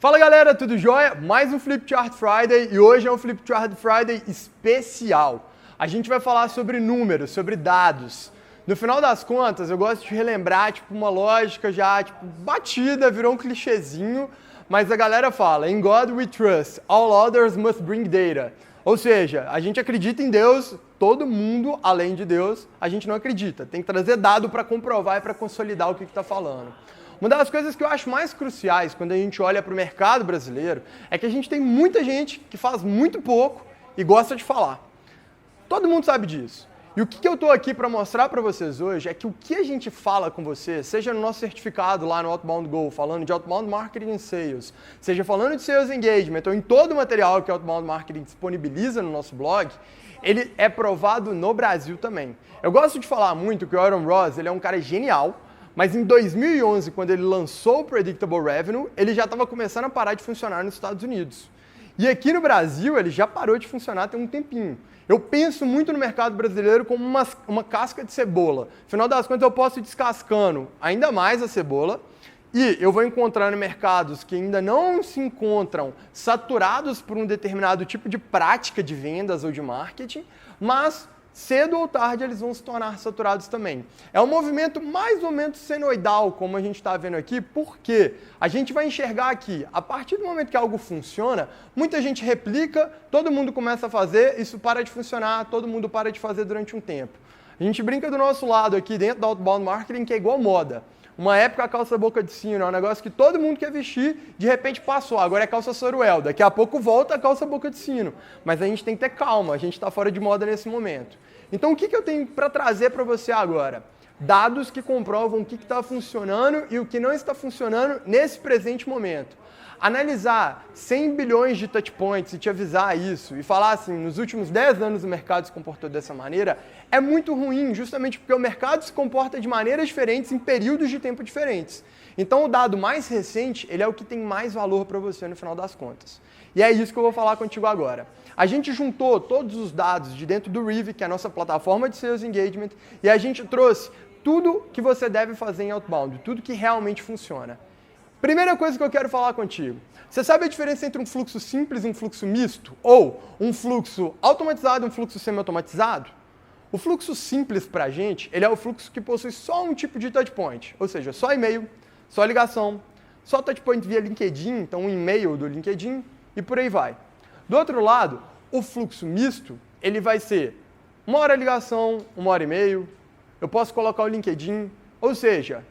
Fala galera, tudo jóia? Mais um Flipchart Friday e hoje é um Flipchart Friday especial. A gente vai falar sobre números, sobre dados. No final das contas, eu gosto de relembrar uma lógica já batida, virou um clichêzinho, mas a galera fala, in God we trust, all others must bring data. Ou seja, a gente acredita em Deus, todo mundo, além de Deus, a gente não acredita. Tem que trazer dado para comprovar e para consolidar o que está falando. Uma das coisas que eu acho mais cruciais quando a gente olha para o mercado brasileiro é que a gente tem muita gente que faz muito pouco e gosta de falar. Todo mundo sabe disso. E o que eu estou aqui para mostrar para vocês hoje é que o que a gente fala com você, seja no nosso certificado lá no Outbound Go, falando de Outbound Marketing e Sales, seja falando de Sales Engagement ou em todo o material que o Outbound Marketing disponibiliza no nosso blog, ele é provado no Brasil também. Eu gosto de falar muito que o Aaron Ross ele é um cara genial, mas em 2011, quando ele lançou o Predictable Revenue, ele já estava começando a parar de funcionar nos Estados Unidos. E aqui no Brasil, ele já parou de funcionar tem um tempinho. Eu penso muito no mercado brasileiro como uma casca de cebola. Afinal das contas, eu posso ir descascando ainda mais a cebola e eu vou encontrando mercados que ainda não se encontram saturados por um determinado tipo de prática de vendas ou de marketing, mas cedo ou tarde eles vão se tornar saturados também. É um movimento mais ou menos senoidal, como a gente está vendo aqui, porque a gente vai enxergar aqui, a partir do momento que algo funciona, muita gente replica, todo mundo começa a fazer, isso para de funcionar, todo mundo para de fazer durante um tempo. A gente brinca do nosso lado aqui dentro do Outbound Marketing, que é igual moda. Uma época a calça boca de sino é um negócio que todo mundo quer vestir, de repente passou, agora é calça Soruel, daqui a pouco volta a calça boca de sino. Mas a gente tem que ter calma, a gente está fora de moda nesse momento. Então o que eu tenho para trazer para você agora? Dados que comprovam o que está funcionando e o que não está funcionando nesse presente momento. Analisar 100 bilhões de touchpoints e te avisar isso e falar assim, nos últimos 10 anos o mercado se comportou dessa maneira, é muito ruim, justamente porque o mercado se comporta de maneiras diferentes em períodos de tempo diferentes. Então o dado mais recente, ele é o que tem mais valor para você no final das contas. E é isso que eu vou falar contigo agora. A gente juntou todos os dados de dentro do Rive, que é a nossa plataforma de Sales Engagement, e a gente trouxe tudo que você deve fazer em Outbound, tudo que realmente funciona. Primeira coisa que eu quero falar contigo. Você sabe a diferença entre um fluxo simples e um fluxo misto? Ou um fluxo automatizado e um fluxo semi-automatizado? O fluxo simples para a gente, ele é o fluxo que possui só um tipo de touchpoint, ou seja, só e-mail, só ligação, só touchpoint via LinkedIn, então um e-mail do LinkedIn e por aí vai. Do outro lado, o fluxo misto, ele vai ser 1 hora ligação, 1 hora e-mail, eu posso colocar o LinkedIn, ou seja,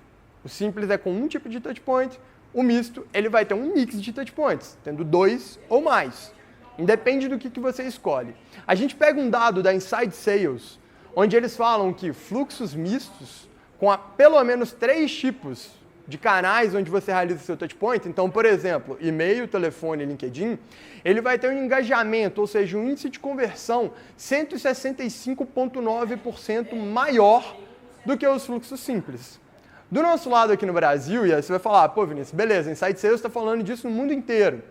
o simples é com um tipo de touchpoint, o misto ele vai ter um mix de touchpoints, tendo 2 ou mais. Independe do que você escolhe. A gente pega um dado da Inside Sales, onde eles falam que fluxos mistos, com pelo menos 3 tipos de canais onde você realiza seu touchpoint, então, por exemplo, e-mail, telefone e LinkedIn, ele vai ter um engajamento, ou seja, um índice de conversão 165,9% maior do que os fluxos simples. Do nosso lado aqui no Brasil, e aí você vai falar, pô Vinícius, beleza, Inside Sales está falando disso no mundo inteiro.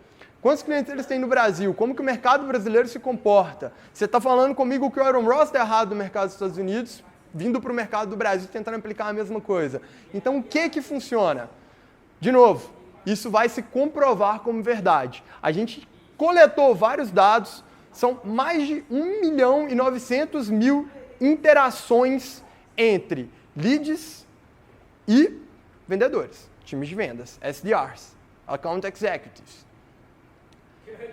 Quantos clientes eles têm no Brasil? Como que o mercado brasileiro se comporta? Você está falando comigo que o Aaron Ross está errado no mercado dos Estados Unidos, vindo para o mercado do Brasil tentando aplicar a mesma coisa. Então, o que funciona? De novo, isso vai se comprovar como verdade. A gente coletou vários dados, são mais de 1.900.000 interações entre leads e vendedores, times de vendas, SDRs, Account Executives.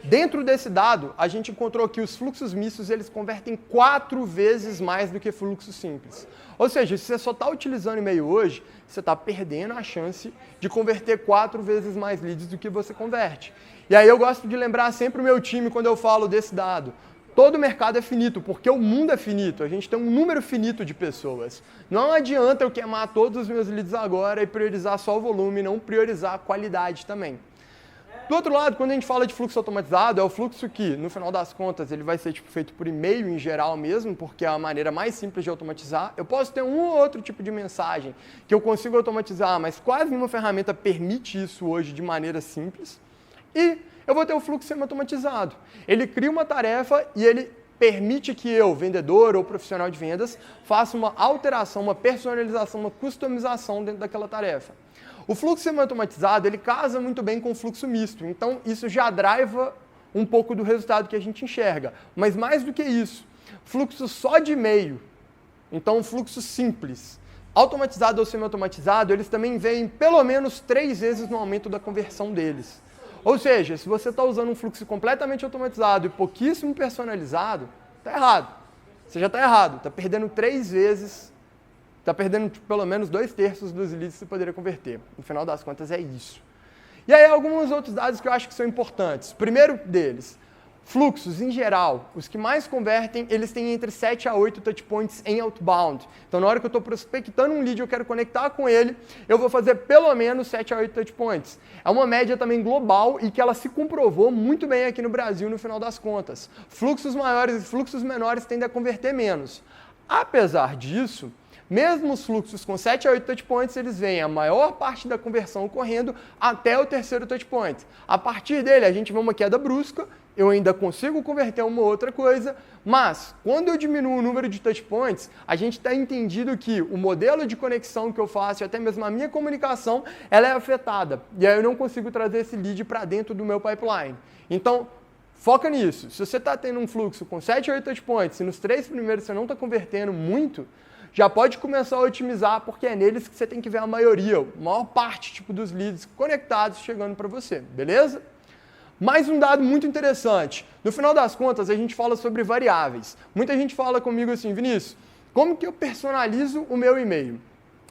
Dentro desse dado, a gente encontrou que os fluxos mistos eles convertem 4 vezes mais do que fluxos simples. Ou seja, se você só está utilizando e-mail hoje, você está perdendo a chance de converter 4 vezes mais leads do que você converte. E aí eu gosto de lembrar sempre o meu time quando eu falo desse dado. Todo mercado é finito, porque o mundo é finito. A gente tem um número finito de pessoas. Não adianta eu queimar todos os meus leads agora e priorizar só o volume, não priorizar a qualidade também. Do outro lado, quando a gente fala de fluxo automatizado, é o fluxo que, no final das contas, ele vai ser feito por e-mail em geral mesmo, porque é a maneira mais simples de automatizar. Eu posso ter um ou outro tipo de mensagem que eu consigo automatizar, mas quase nenhuma ferramenta permite isso hoje de maneira simples. E eu vou ter o fluxo semi-automatizado. Ele cria uma tarefa e ele permite que eu, vendedor ou profissional de vendas, faça uma alteração, uma personalização, uma customização dentro daquela tarefa. O fluxo semi-automatizado, ele casa muito bem com o fluxo misto, então isso já driva um pouco do resultado que a gente enxerga. Mas mais do que isso, fluxo só de e-mail, então fluxo simples, automatizado ou semi-automatizado, eles também vêm pelo menos 3 vezes no aumento da conversão deles. Ou seja, se você está usando um fluxo completamente automatizado e pouquíssimo personalizado, está errado. Você já está errado, está perdendo 3 vezes, está perdendo pelo menos 2/3 dos leads que você poderia converter. No final das contas é isso. E aí alguns outros dados que eu acho que são importantes. Primeiro deles, fluxos, em geral, os que mais convertem, eles têm entre 7 a 8 touchpoints em outbound. Então, na hora que eu estou prospectando um lead e eu quero conectar com ele, eu vou fazer pelo menos 7 a 8 touchpoints. É uma média também global e que ela se comprovou muito bem aqui no Brasil no final das contas. Fluxos maiores e fluxos menores tendem a converter menos. Apesar disso, mesmo os fluxos com 7 a 8 touchpoints, eles veem a maior parte da conversão ocorrendo até o terceiro touchpoint. A partir dele, a gente vê uma queda brusca, eu ainda consigo converter uma outra coisa, mas quando eu diminuo o número de touchpoints, a gente está entendido que o modelo de conexão que eu faço e até mesmo a minha comunicação, ela é afetada. E aí eu não consigo trazer esse lead para dentro do meu pipeline. Então, foca nisso. Se você está tendo um fluxo com 7 a 8 touchpoints e nos 3 primeiros você não está convertendo muito, já pode começar a otimizar, porque é neles que você tem que ver a maioria, a maior parte dos leads conectados chegando para você, beleza? Mais um dado muito interessante. No final das contas, a gente fala sobre variáveis. Muita gente fala comigo assim, Vinícius, como que eu personalizo o meu e-mail?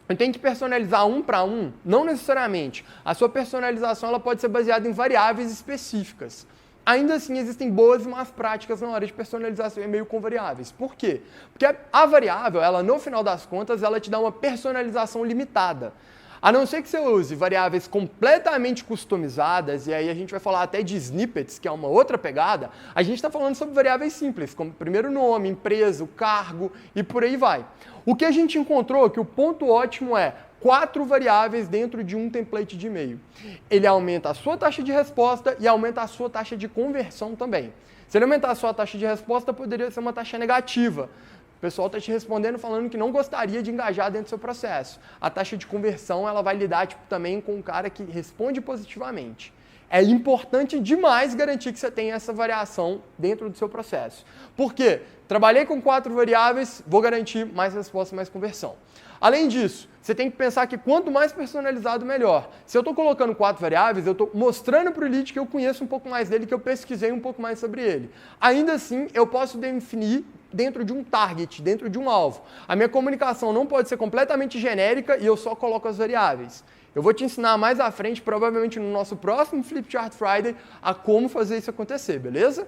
Eu tenho que personalizar um para um? Não necessariamente. A sua personalização ela pode ser baseada em variáveis específicas. Ainda assim, existem boas e más práticas na hora de personalizar seu e-mail com variáveis. Por quê? Porque a variável, ela no final das contas, ela te dá uma personalização limitada. A não ser que você use variáveis completamente customizadas, e aí a gente vai falar até de snippets, que é uma outra pegada, a gente está falando sobre variáveis simples, como primeiro nome, empresa, o cargo e por aí vai. O que a gente encontrou, que o ponto ótimo é 4 variáveis dentro de um template de e-mail. Ele aumenta a sua taxa de resposta e aumenta a sua taxa de conversão também. Se ele aumentar a sua taxa de resposta, poderia ser uma taxa negativa. O pessoal está te respondendo falando que não gostaria de engajar dentro do seu processo. A taxa de conversão ela vai lidar também com um cara que responde positivamente. É importante demais garantir que você tenha essa variação dentro do seu processo. Por quê? Trabalhei com 4 variáveis, vou garantir mais resposta, mais conversão. Além disso, você tem que pensar que quanto mais personalizado, melhor. Se eu estou colocando 4 variáveis, eu estou mostrando para o lead que eu conheço um pouco mais dele, que eu pesquisei um pouco mais sobre ele. Ainda assim, eu posso definir dentro de um target, dentro de um alvo. A minha comunicação não pode ser completamente genérica e eu só coloco as variáveis. Eu vou te ensinar mais à frente, provavelmente no nosso próximo Flipchart Friday, a como fazer isso acontecer, beleza?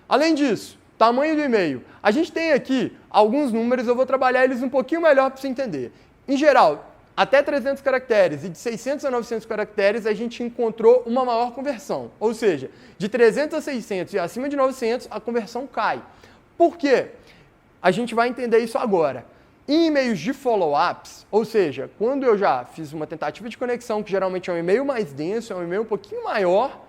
Além disso, tamanho do e-mail. A gente tem aqui alguns números, eu vou trabalhar eles um pouquinho melhor para você entender. Em geral, até 300 caracteres e de 600 a 900 caracteres a gente encontrou uma maior conversão. Ou seja, de 300 a 600 e acima de 900 a conversão cai. Por quê? A gente vai entender isso agora. Em e-mails de follow-ups, ou seja, quando eu já fiz uma tentativa de conexão, que geralmente é um e-mail mais denso, é um e-mail um pouquinho maior,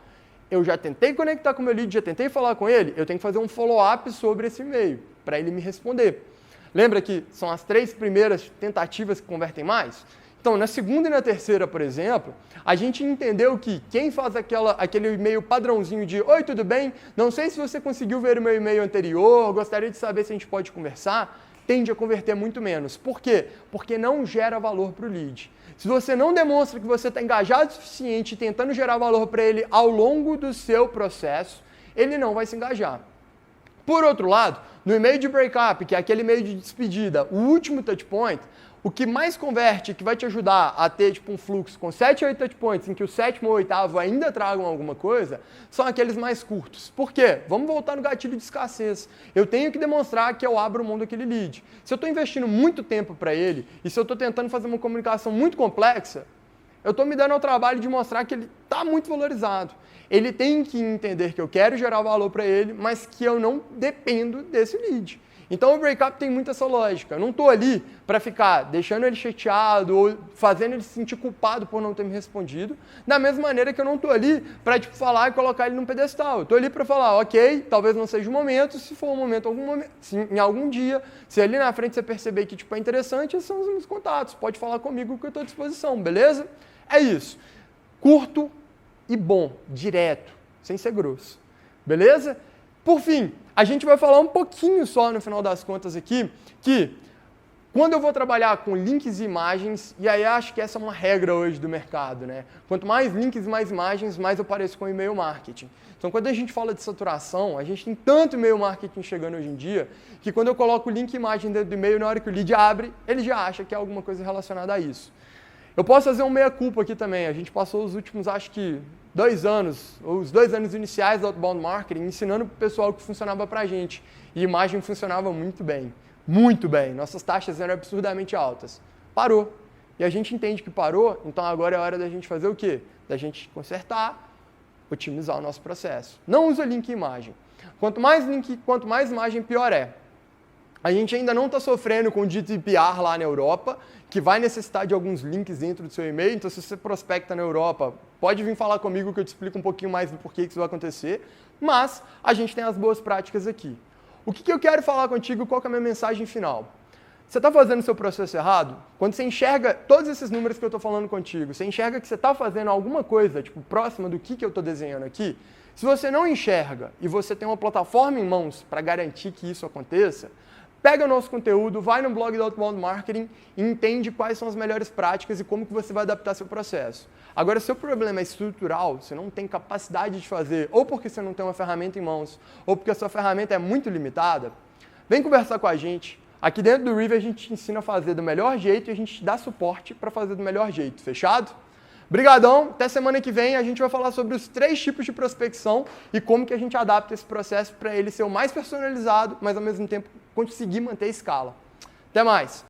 eu já tentei conectar com o meu lead, já tentei falar com ele, eu tenho que fazer um follow-up sobre esse e-mail, para ele me responder. Lembra que são as 3 primeiras tentativas que convertem mais? Então, na segunda e na terceira, por exemplo, a gente entendeu que quem faz aquele e-mail padrãozinho de "Oi, tudo bem? Não sei se você conseguiu ver o meu e-mail anterior, gostaria de saber se a gente pode conversar", tende a converter muito menos. Por quê? Porque não gera valor para o lead. Se você não demonstra que você está engajado o suficiente tentando gerar valor para ele ao longo do seu processo, ele não vai se engajar. Por outro lado, no e-mail de breakup, que é aquele e-mail de despedida, o último touchpoint, o que mais converte, que vai te ajudar a ter um fluxo com 7 a 8 touchpoints, em que o 7º ou 8º ainda tragam alguma coisa, são aqueles mais curtos. Por quê? Vamos voltar no gatilho de escassez. Eu tenho que demonstrar que eu abro mão daquele lead. Se eu estou investindo muito tempo para ele, e se eu estou tentando fazer uma comunicação muito complexa, eu estou me dando ao trabalho de mostrar que ele está muito valorizado. Ele tem que entender que eu quero gerar valor para ele, mas que eu não dependo desse lead. Então o breakup tem muito essa lógica. Eu não estou ali para ficar deixando ele chateado ou fazendo ele se sentir culpado por não ter me respondido, da mesma maneira que eu não estou ali para falar e colocar ele num pedestal. Eu estou ali para falar, ok, talvez não seja o momento, se for um momento, se em algum dia, se ali na frente você perceber que é interessante, esses são os meus contatos, pode falar comigo que eu estou à disposição, beleza? É isso. Curto e bom, direto, sem ser grosso. Beleza? Por fim, a gente vai falar um pouquinho só no final das contas aqui, que quando eu vou trabalhar com links e imagens, e aí acho que essa é uma regra hoje do mercado, né? Quanto mais links e mais imagens, mais eu pareço com e-mail marketing. Então, quando a gente fala de saturação, a gente tem tanto e-mail marketing chegando hoje em dia, que quando eu coloco o link e imagem dentro do e-mail, na hora que o lead abre, ele já acha que é alguma coisa relacionada a isso. Eu posso fazer um meia-culpa aqui também. A gente passou os últimos, acho que, 2 anos, ou os 2 anos iniciais do Outbound Marketing, ensinando para o pessoal que funcionava para a gente. E imagem funcionava muito bem. Muito bem. Nossas taxas eram absurdamente altas. Parou. E a gente entende que parou, então agora é hora da gente fazer o quê? Da gente consertar, otimizar o nosso processo. Não usa link e imagem. Quanto mais link, quanto mais imagem, pior é. A gente ainda não está sofrendo com o GDPR lá na Europa, que vai necessitar de alguns links dentro do seu e-mail. Então, se você prospecta na Europa, pode vir falar comigo que eu te explico um pouquinho mais do porquê que isso vai acontecer. Mas a gente tem as boas práticas aqui. O que eu quero falar contigo, qual que é a minha mensagem final? Você está fazendo o seu processo errado? Quando você enxerga todos esses números que eu estou falando contigo, você enxerga que você está fazendo alguma coisa, tipo, próxima do que eu estou desenhando aqui, se você não enxerga e você tem uma plataforma em mãos para garantir que isso aconteça, pega o nosso conteúdo, vai no blog do Outbound Marketing e entende quais são as melhores práticas e como que você vai adaptar seu processo. Agora, se o seu problema é estrutural, você não tem capacidade de fazer, ou porque você não tem uma ferramenta em mãos, ou porque a sua ferramenta é muito limitada, vem conversar com a gente. Aqui dentro do River a gente te ensina a fazer do melhor jeito e a gente te dá suporte para fazer do melhor jeito. Fechado? Brigadão, até semana que vem a gente vai falar sobre os 3 tipos de prospecção e como que a gente adapta esse processo para ele ser o mais personalizado, mas ao mesmo tempo conseguir manter a escala. Até mais!